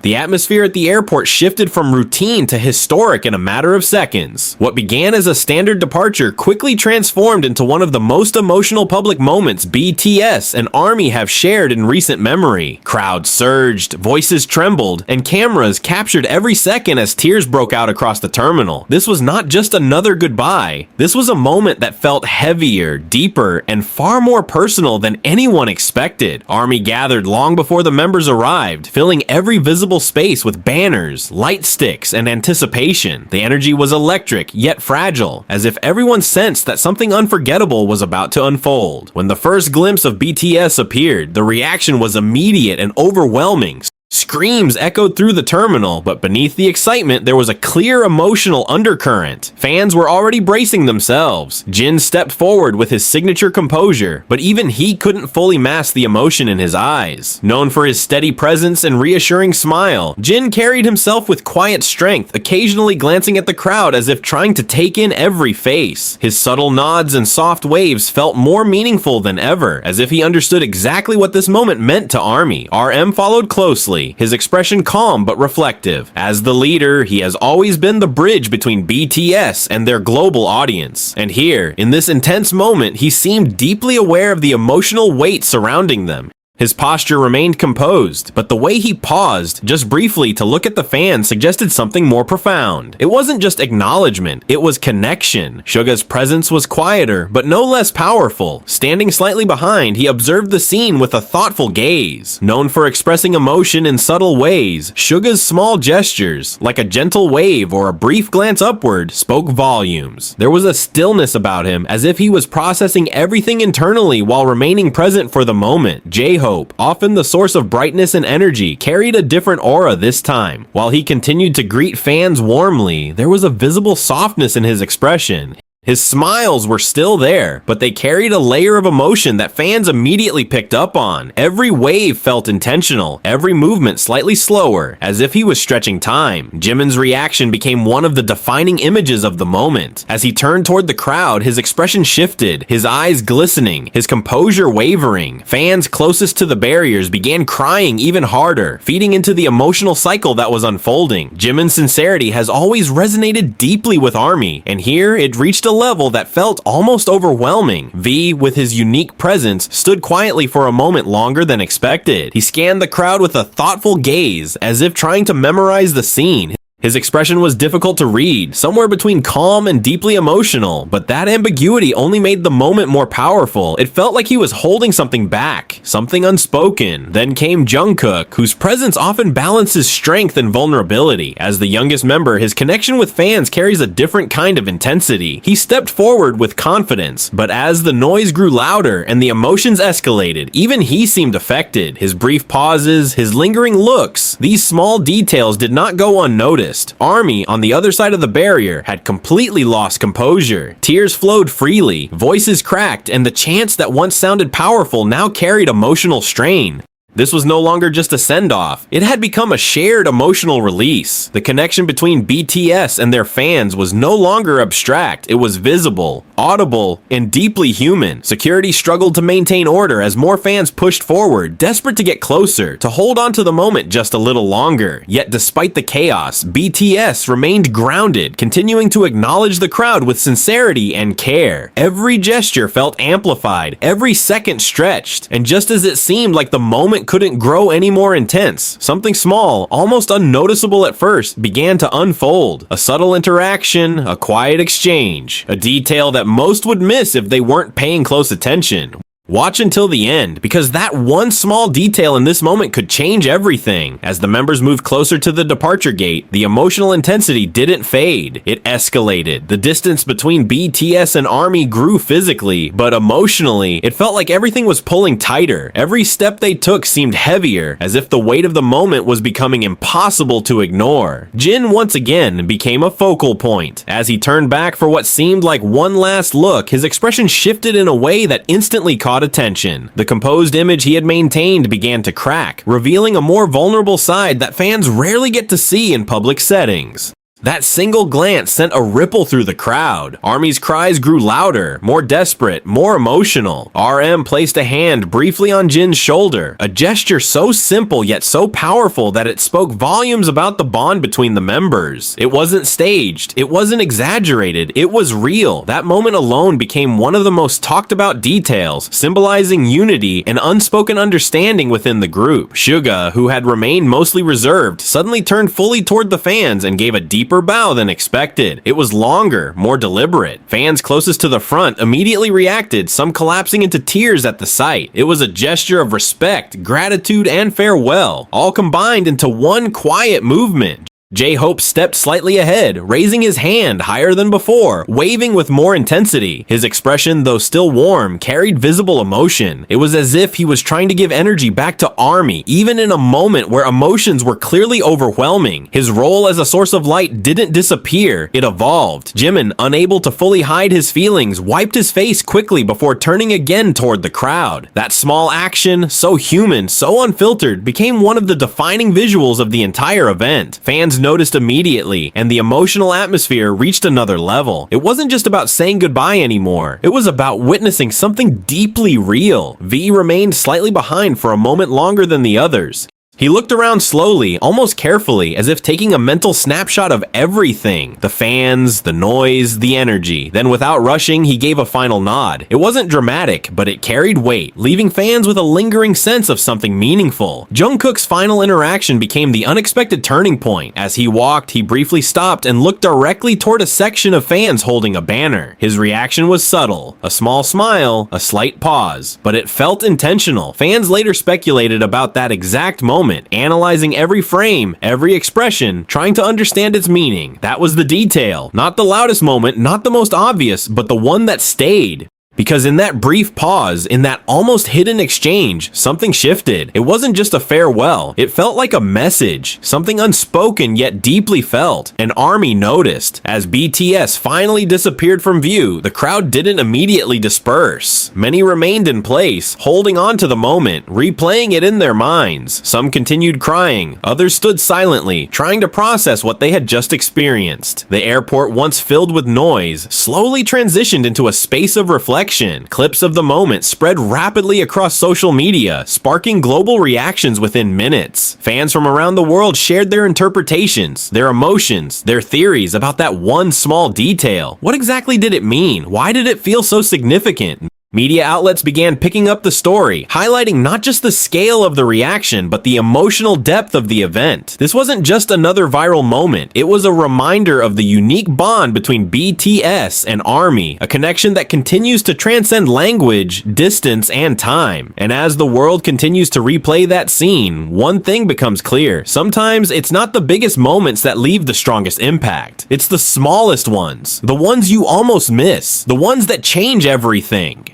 The atmosphere at the airport shifted from routine to historic in a matter of seconds. What began as a standard departure quickly transformed into one of the most emotional public moments BTS and ARMY have shared in recent memory. Crowds surged, voices trembled, and cameras captured every second as tears broke out across the terminal. This was not just another goodbye. This was a moment that felt heavier, deeper, and far more personal than anyone expected. ARMY gathered long before the members arrived, filling every visible space with banners, light sticks, and anticipation. The energy was electric, yet fragile, as if everyone sensed that something unforgettable was about to unfold. When the first glimpse of BTS appeared, the reaction was immediate and overwhelming. Screams echoed through the terminal, but beneath the excitement, there was a clear emotional undercurrent. Fans were already bracing themselves. Jin stepped forward with his signature composure, but even he couldn't fully mask the emotion in his eyes. Known for his steady presence and reassuring smile, Jin carried himself with quiet strength, occasionally glancing at the crowd as if trying to take in every face. His subtle nods and soft waves felt more meaningful than ever, as if he understood exactly what this moment meant to ARMY. RM followed closely, his expression calm but reflective. As the leader, he has always been the bridge between BTS and their global audience. And here, in this intense moment, he seemed deeply aware of the emotional weight surrounding them. His posture remained composed, but the way he paused, just briefly to look at the fans, suggested something more profound. It wasn't just acknowledgement, it was connection. Suga's presence was quieter, but no less powerful. Standing slightly behind, he observed the scene with a thoughtful gaze. Known for expressing emotion in subtle ways, Suga's small gestures, like a gentle wave or a brief glance upward, spoke volumes. There was a stillness about him, as if he was processing everything internally while remaining present for the moment. J-Hope, often the source of brightness and energy, carried a different aura this time. While he continued to greet fans warmly, there was a visible softness in his expression. His smiles were still there, but they carried a layer of emotion that fans immediately picked up on. Every wave felt intentional, every movement slightly slower, as if he was stretching time. Jimin's reaction became one of the defining images of the moment. As he turned toward the crowd, his expression shifted, his eyes glistening, his composure wavering. Fans closest to the barriers began crying even harder, feeding into the emotional cycle that was unfolding. Jimin's sincerity has always resonated deeply with ARMY, and here it reached a level that felt almost overwhelming. V, with his unique presence, stood quietly for a moment longer than expected. He scanned the crowd with a thoughtful gaze, as if trying to memorize the scene. His expression was difficult to read, somewhere between calm and deeply emotional, but that ambiguity only made the moment more powerful. It felt like he was holding something back, something unspoken. Then came Jungkook, whose presence often balances strength and vulnerability. As the youngest member, his connection with fans carries a different kind of intensity. He stepped forward with confidence, but as the noise grew louder and the emotions escalated, even he seemed affected. His brief pauses, his lingering looks, these small details did not go unnoticed. ARMY, on the other side of the barrier, had completely lost composure. Tears flowed freely, voices cracked, and the chants that once sounded powerful now carried emotional strain. This was no longer just a send-off. It had become a shared emotional release. The connection between BTS and their fans was no longer abstract. It was visible, audible, and deeply human. Security struggled to maintain order as more fans pushed forward, desperate to get closer, to hold on to the moment just a little longer. Yet despite the chaos, BTS remained grounded, continuing to acknowledge the crowd with sincerity and care. Every gesture felt amplified, every second stretched, and just as it seemed like the moment couldn't grow any more intense, something small, almost unnoticeable at first, began to unfold. A subtle interaction, a quiet exchange, a detail that most would miss if they weren't paying close attention. Watch until the end, because that one small detail in this moment could change everything. As the members moved closer to the departure gate, the emotional intensity didn't fade. It escalated. The distance between BTS and ARMY grew physically, but emotionally, it felt like everything was pulling tighter. Every step they took seemed heavier, as if the weight of the moment was becoming impossible to ignore. Jin once again became a focal point. As he turned back for what seemed like one last look, his expression shifted in a way that instantly caught attention. The composed image he had maintained began to crack, revealing a more vulnerable side that fans rarely get to see in public settings. That single glance sent a ripple through the crowd. Army's cries grew louder, more desperate, more emotional. RM placed a hand briefly on Jin's shoulder, a gesture so simple yet so powerful that it spoke volumes about the bond between the members. It wasn't staged, it wasn't exaggerated, it was real. That moment alone became one of the most talked about details, symbolizing unity and unspoken understanding within the group. Suga, who had remained mostly reserved, suddenly turned fully toward the fans and gave a deeper bow than expected. It was longer, more deliberate. Fans closest to the front immediately reacted, some collapsing into tears at the sight. It was a gesture of respect, gratitude, and farewell, all combined into one quiet movement. J-Hope stepped slightly ahead, raising his hand higher than before, waving with more intensity. His expression, though still warm, carried visible emotion. It was as if he was trying to give energy back to Army, even in a moment where emotions were clearly overwhelming. His role as a source of light didn't disappear, it evolved. Jimin, unable to fully hide his feelings, wiped his face quickly before turning again toward the crowd. That small action, so human, so unfiltered, became one of the defining visuals of the entire event. Fans noticed immediately, and the emotional atmosphere reached another level. It wasn't just about saying goodbye anymore. It was about witnessing something deeply real. V remained slightly behind for a moment longer than the others. He looked around slowly, almost carefully, as if taking a mental snapshot of everything. The fans, the noise, the energy. Then without rushing, he gave a final nod. It wasn't dramatic, but it carried weight, leaving fans with a lingering sense of something meaningful. Jungkook's final interaction became the unexpected turning point. As he walked, he briefly stopped and looked directly toward a section of fans holding a banner. His reaction was subtle. A small smile, a slight pause. But it felt intentional. Fans later speculated about that exact moment, analyzing every frame, every expression, trying to understand its meaning. That was the detail. Not the loudest moment, not the most obvious, but the one that stayed. Because in that brief pause, in that almost hidden exchange, something shifted. It wasn't just a farewell. It felt like a message, something unspoken yet deeply felt. An army noticed. As BTS finally disappeared from view, the crowd didn't immediately disperse. Many remained in place, holding on to the moment, replaying it in their minds. Some continued crying, others stood silently, trying to process what they had just experienced. The airport, once filled with noise, slowly transitioned into a space of reflection. Clips of the moment spread rapidly across social media, sparking global reactions within minutes. Fans from around the world shared their interpretations, their emotions, their theories about that one small detail. What exactly did it mean? Why did it feel so significant? Media outlets began picking up the story, highlighting not just the scale of the reaction, but the emotional depth of the event. This wasn't just another viral moment, it was a reminder of the unique bond between BTS and ARMY, a connection that continues to transcend language, distance, and time. And as the world continues to replay that scene, one thing becomes clear. Sometimes it's not the biggest moments that leave the strongest impact. It's the smallest ones, the ones you almost miss, the ones that change everything.